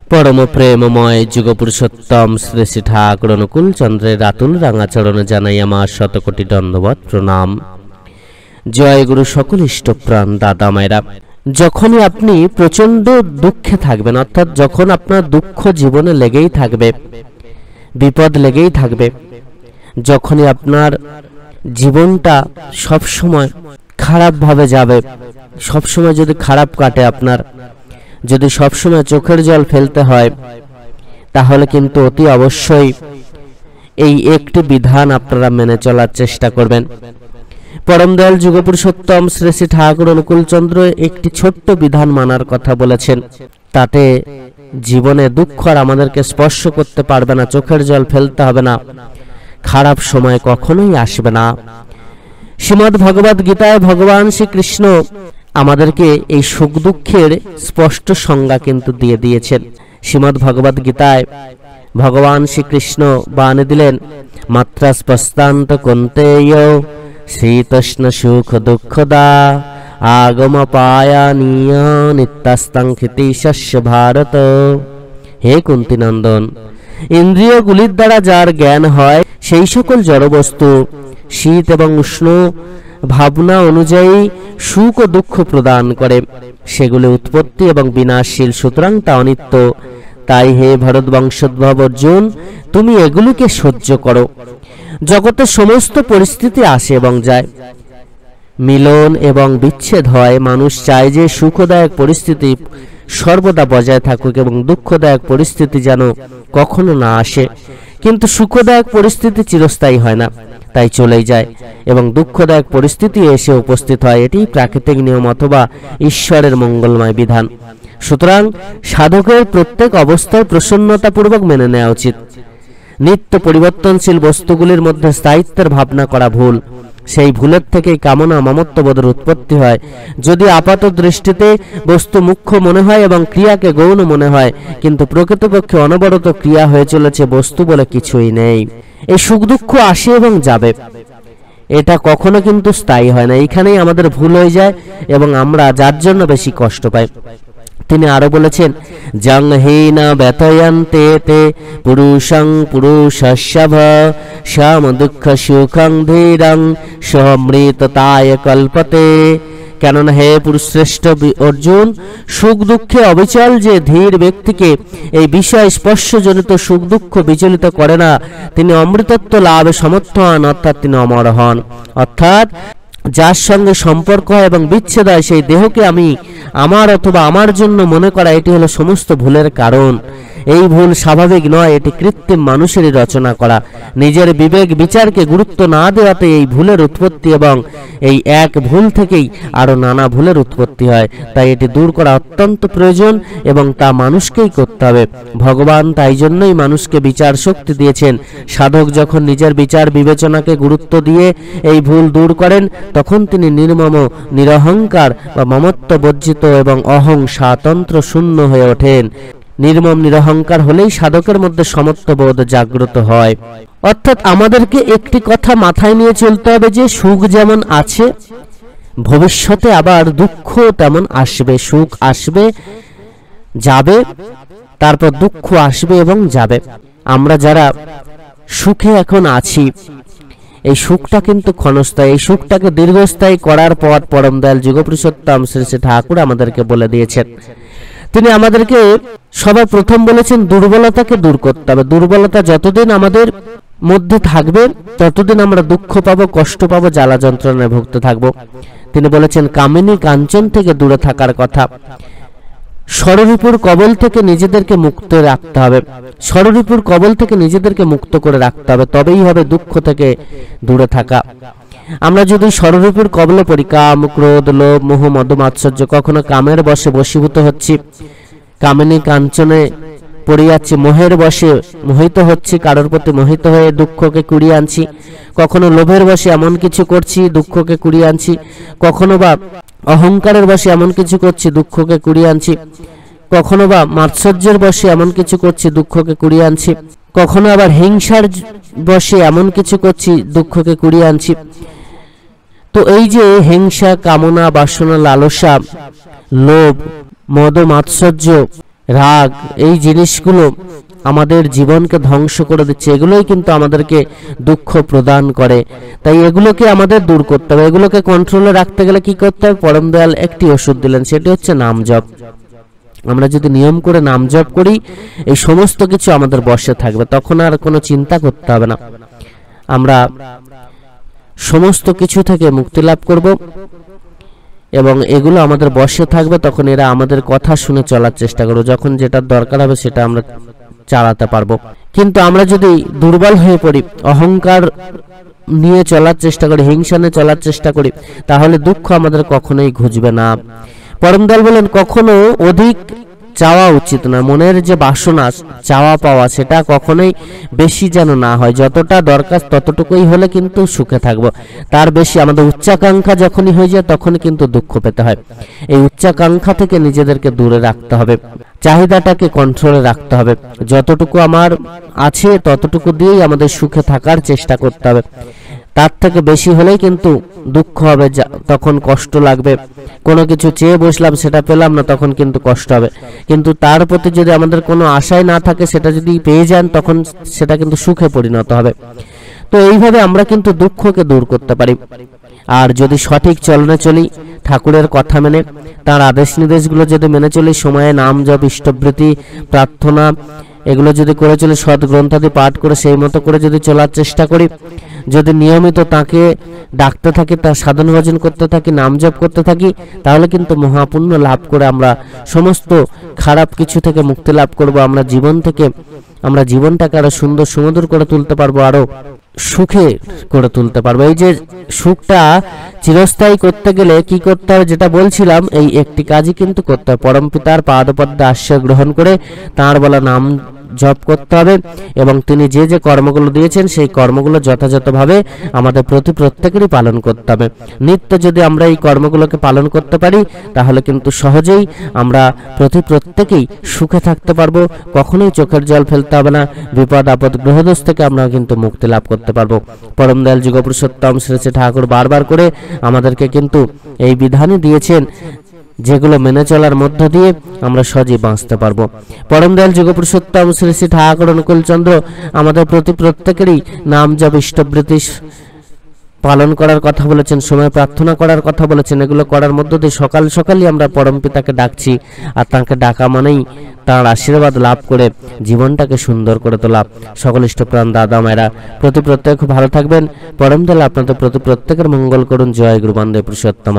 परम प्रेममय जुग पुरुषोत्तम श्री श्री ठाकुर अनुकूल चंद्रेर आतुल रांगा चरण जानाई आमार शतकोटी दंडवत प्रणाम। जय गुरु सकल इष्ट प्राण दादा मायरा। যখনই আপনি প্রচন্ড দুঃখে থাকবেন, অর্থাৎ যখন আপনার দুঃখ জীবনে লেগেই থাকবে, বিপদ লেগেই থাকবে, যখনই আপনার জীবনটা সব সময় খারাপ ভাবে যাবে, সব সময় যদি খারাপ কাটে, আপনার যদি সব সময় চোখের জল ফেলতে হয়, তাহলে কিন্তু অতি অবশ্যই এই একটি বিধান আপনারা মেনে চলার চেষ্টা করবেন। परम दयाल जुग पुरुषोत्तम श्री श्री ठाकुर अनुकूल चंद्र एकटी छोट्ट विधान मानार कथा बोलेछेन, ताते जीवने दुःख आर आमादेरके स्पर्श करते पारबे ना, चोखेर जल फेलते हबे ना, खाराप समय कखनोई आसबे ना। श्रीमद् भगवत गीताय भगवान श्री कृष्ण आमादेरके एई सुख दुःखेर स्पष्ट संज्ञा किन्तु दिये दियेछेन। श्रीमद् भगवत गीताय भगवान श्री कृष्ण बाणे दिलेन, मात्रा स्पष्टान्त कौन्तेय शीतोष्ण सुख दुःखदा आगम पायानीय नित्यास्तं खितिशस्य भारत। हे कुंती नंदन, इंद्रियगुलिर द्वारा जार ज्ञान हय सेई सकल जड़बस्तु शीत एवं उष्ण भावना अनुयायी सुख ओ दुःख प्रदान करे, सेगुली उत्पत्ति एवं विनाशशील, सुतरां ता अनित्य। ताई हे भरतवंशोद्भव अर्जुन, तुमी एगुलिके सह्य करो। जगते समस्त परिस्थिति आसे एवं जाए, मिलन एवं विच्छेद हय। मानुष चाय जे सुखदायक परिस्थिति सर्वदा बजाय थाकुक एवं दुःखदायक परिस्थिति जेन कखनो ना आसे, किन्तु सुखदायक परिस्थिति चिरस्थायी हय ना, ताई चले जाए एवं दुःखदायक परिस्थिति एसे उपस्थित हय। एटी प्राकृतिक नियम अथवा ईश्वरेर मंगलमय विधान। सुतरां साधकेर प्रत्येक अवस्थाय प्रसन्नतापूर्वक मेने नेওয়া उचित। नित्य परिवर्तनशील वस्तुगुलिर मध्य स्थायित्वेर भावना करा भूल, सेई भूलेर थेकेई कामना ममत्वबोधेर उत्पत्ति हय। यदि आपात दृष्टिते वस्तु मुख्य मने हय एवं क्रियाके गौण मने हय, किन्तु प्रकृतपक्षे अनबरत क्रिया हये चलेছে, वस्तु बोले किछुई नेই। এই सुख दुःख আসে এবং যাবে, এটা কখনো কিন্তু স্থায়ী হয় না। এইখানেই আমাদের ভুল হয়ে যায় এবং আমরা যার জন্য বেশি কষ্ট পাই। তিনি আরো বলেছেন, জং হেনা ব্যথয়ন্তে তে পুরুষং পুরুষস্যভ শ্যাম দুঃখ সুখং ধীরং সমৃততায় কল্পতে। কেননা হে পুরুষশ্রেষ্ঠ অর্জুন, সুখ দুঃখে অবিচল যে ধীর ব্যক্তিকে এই বিষয় স্পর্শজনিত সুখ দুঃখ বিচলিত করে না, তিনি অমৃতত্ব লাভে সমর্থ হন, অর্থাৎ তিনি অমর হন। অর্থাৎ যার সঙ্গে সম্পর্ক হয় এবং বিচ্ছেদ হয়, সেই দেহকে আমি আমার অথবা আমার জন্য মনে করা, এটি হলো সমস্ত ভুলের কারণ। এই ভুল স্বাভাবিক নয়, এটি কৃত্রিম মানুষেরই রচনা করা। নিজের বিবেক বিচারকে গুরুত্ব না দেওয়াতে এই ভুলের উৎপত্তি এবং এই এক ভুল থেকেই আরো নানা ভুলের উৎপত্তি হয়। তাই এটি দূর করা অত্যন্ত প্রয়োজন এবং তা মানুষকেই করতে হবে। ভগবান তাই জন্যই মানুষকে বিচার শক্তি দিয়েছেন। সাধক যখন নিজের বিচার বিবেচনাকে গুরুত্ব দিয়ে এই ভুল দূর করেন, তখন তিনি নির্মম নিরহংকার বা মমত্ব বর্জিত এবং অহং স্বাতন্ত্র শূন্য হয়ে ওঠেন। निर्मम निरहंकार हलेই সাধকের মধ্যে সমত্ববোধ জাগ্রত হয়। অর্থাৎ আমাদেরকে একটি কথা মাথায় নিয়ে চলতে হবে যে সুখ যেমন আছে, ভবিষ্যতে আবার দুঃখ তেমন আসবে। সুখ আসবে যাবে, তারপর দুঃখ আসবে এবং যাবে। আমরা যারা সুখে এখন আছি, এই সুখটা কিন্তু ক্ষণস্থায়ী। এই সুখটাকে দীর্ঘস্থায়ী করার পথ পরম দয়াল যুগ পুরুষোত্তম শ্রী শ্রী ঠাকুর আমাদেরকে বলে দিয়েছেন। তিনি আমাদেরকে সবার প্রথম বলেছেন দুর্বলতাকে দূর করতে হবে। দুর্বলতা যতদিন আমাদের মধ্যে থাকবে, ততদিন আমরা দুঃখ পাবো, কষ্ট পাবো, জ্বালা যন্ত্রণায় ভুগতে থাকবো। তিনি বলেছেন কামিনী কাঞ্চন থেকে দূরে থাকার কথা। ষড়রিপুর কবল থেকে নিজেদেরকে মুক্ত রাখতে হবে। ষড়রিপুর কবল থেকে নিজেদেরকে মুক্ত করে রাখতে হবে, তবেই হবে দুঃখ থেকে দূরে থাকা। আমরা যদি ষড়রিপুর কবলে পড়ি, কাম ক্রোধ লোভ মোহ মদ মাৎসর্য, কখনো কামের বশে বশীভূত হচ্ছি, কামিনী কাঞ্চনে পড়ে যাচ্ছি, মোহের বশে মোহিত হচ্ছি, কারোর প্রতি মোহিত হয়ে দুঃখকে কুড়িয়ে আনছি, কখনো লোভের বশে এমন কিছু করছি, দুঃখকে কুড়িয়ে আনছি, কখনো বা অহংকারের বশে এমন কিছু করছি, দুঃখকে কুড়িয়ে আনছি, কখনো বা মাৎসর্যের বশে এমন কিছু করছি, দুঃখকে কুড়িয়ে আনছি, কখনো আবার হিংসার বশে এমন কিছু করছি, দুঃখকে কুড়িয়ে আনছি। তো এই যে হিংসা, কামনা, বাসনা, লালসা, লোভ, মদ, মাৎসর্য, রাগ, এই জিনিসগুলো আমাদের জীবনকে ধ্বংস করে দিচ্ছে, এগুলোই কিন্তু আমাদেরকে দুঃখ প্রদান করে। তাই এগুলোকে আমাদের দূর করতে হবে। এগুলোকে কন্ট্রোলে রাখতে গেলে কি করতে হবে? পরম দয়াল একটি ওষুধ দিলেন, সেটি হচ্ছে নাম জপ। আমরা যদি নিয়ম করে নাম জপ করি, এই সমস্ত কিছু আমাদের বশে থাকবে, তখন আর কোনো চিন্তা করতে হবে না। আমরা সমস্ত কিছু থেকে মুক্তি লাভ করব এবং এগুলো আমাদের বশে থাকবে। তখন এরা আমাদের কথা শুনে চলার চেষ্টা করবে, যখন যেটা দরকার হবে সেটা আমরা চালাতে পারবো। কিন্তু আমরা যদি দুর্বল হয়ে পড়ি, অহংকার নিয়ে চলার চেষ্টা করি, হিংসা নিয়ে চলার চেষ্টা করি, তাহলে দুঃখ আমাদের কখনোই ঘুচবে না। পরমদয়াল বলেন, কখনো অধিক চাওয়া উচিত না। মনের যে বাসনা, চাওয়া পাওয়া, সেটা কখনোই বেশি যেন না হয়। যতটা দরকার ততটুকুই হলে কিন্তু সুখে থাকবো। তার বেশি আমাদের উচ্চাকাঙ্ক্ষা যখনই হয়ে যায় তখনই কিন্তু দুঃখ পেতে হয়। এই উচ্চাকাঙ্ক্ষা থেকে নিজেদেরকে দূরে রাখতে হবে, চাহিদাটাকে কন্ট্রোলে রাখতে হবে। যতটুকু আমার আছে ততটুকু দিয়েই আমাদের সুখে থাকার চেষ্টা করতে হবে। তার থেকে বেশি হলেই কিন্তু দুঃখ হবে, তখন কষ্ট লাগবে। কোনো কিছু চেয়ে বসলাম, সেটা পেলাম না, তখন কিন্তু কষ্ট হবে। কিন্তু তার প্রতি যদি আমাদের কোনো আশাই না থাকে, সেটা যদি পেয়ে যান, তখন সেটা কিন্তু সুখে পরিণত হবে। তো এইভাবে আমরা কিন্তু দুঃখকে দূর করতে পারি। আর যদি সঠিক চলনে চলি, ঠাকুরের কথা মেনে, তার আদেশ নির্দেশগুলো যদি মেনে চলি, সময়ে নাম জপ, ইষ্টবৃত্তি, প্রার্থনা, এগুলো যদি করে চলি, সৎ গ্রন্থাদি পাঠ করে সেই মতো করে যদি চলার চেষ্টা করি, যদি নিয়মিত তাকে ডাকতে থাকি, তার সাধন ভজন করতে থাকি, নাম জপ করতে থাকি, তাহলে কিন্তু মহাপুণ্য লাভ করে আমরা সমস্ত খারাপ কিছু থেকে মুক্তি লাভ করব। আমরা জীবনটাকে আরো সুন্দর সুমধুর করে তুলতে পারবো, আরো সুখে করে তুলতে পারবো। এই যে সুখটা চিরস্থায়ী করতে গেলে কি করতে হবে, যেটা বলছিলাম, এই একটি কাজই কিন্তু করতে হবে। পরম পিতার পাদপদ্মে আশ্রয় গ্রহণ করে তাঁর বলা নাম জপ করতে হবে এবং তিনি যে যে কর্মগুলো দিয়েছেন সেই কর্মগুলো যথাযথভাবে আমাদের প্রত্যেকেরই পালন করতে হবে। নিত্য যদি আমরা এই কর্মগুলোকে পালন করতে পারি, তাহলে কিন্তু সহজেই আমরা প্রত্যেকেই সুখে থাকতে পারবো। কখনোই চোখের জল ফেলতে হবে না। বিপদ আপদ গ্রহদোষ থেকে আমরা কিন্তু মুক্তি লাভ করতে পারবো। পরম দয়াল যুগপুরুষোত্তম শ্রী শ্রী ঠাকুর বারবার করে আমাদেরকে কিন্তু এই বিধানই দিয়েছেন, যেগুলো মেনে চলার মধ্য দিয়ে আমরা সজীব বাঁচতে পারবো। পরম দয়াল যুগপুরুষোত্তম শ্রী শ্রী ঠাকুর অনুকূল চন্দ্র আমাদের প্রত্যেকেরই নাম জপ, ইষ্টবৃত্তি পালন করার কথা বলেছেন, সময় প্রার্থনা করার কথা বলেছেন। এগুলো করার মধ্য দিয়ে সকালই আমরা পরম পিতাকে ডাকছি, আর তাকে ডাকা মানেই তাঁর আশীর্বাদ লাভ করে জীবনটাকে সুন্দর করে তোলা। সকল ইষ্টপ্রাণ দাদা মায়েরা প্রত্যেক খুব ভালো থাকবেন। পরম দয়াল আপনাদের প্রত্যেকের মঙ্গল করুন। জয় গুরু বন্দে পুরুষোত্তম।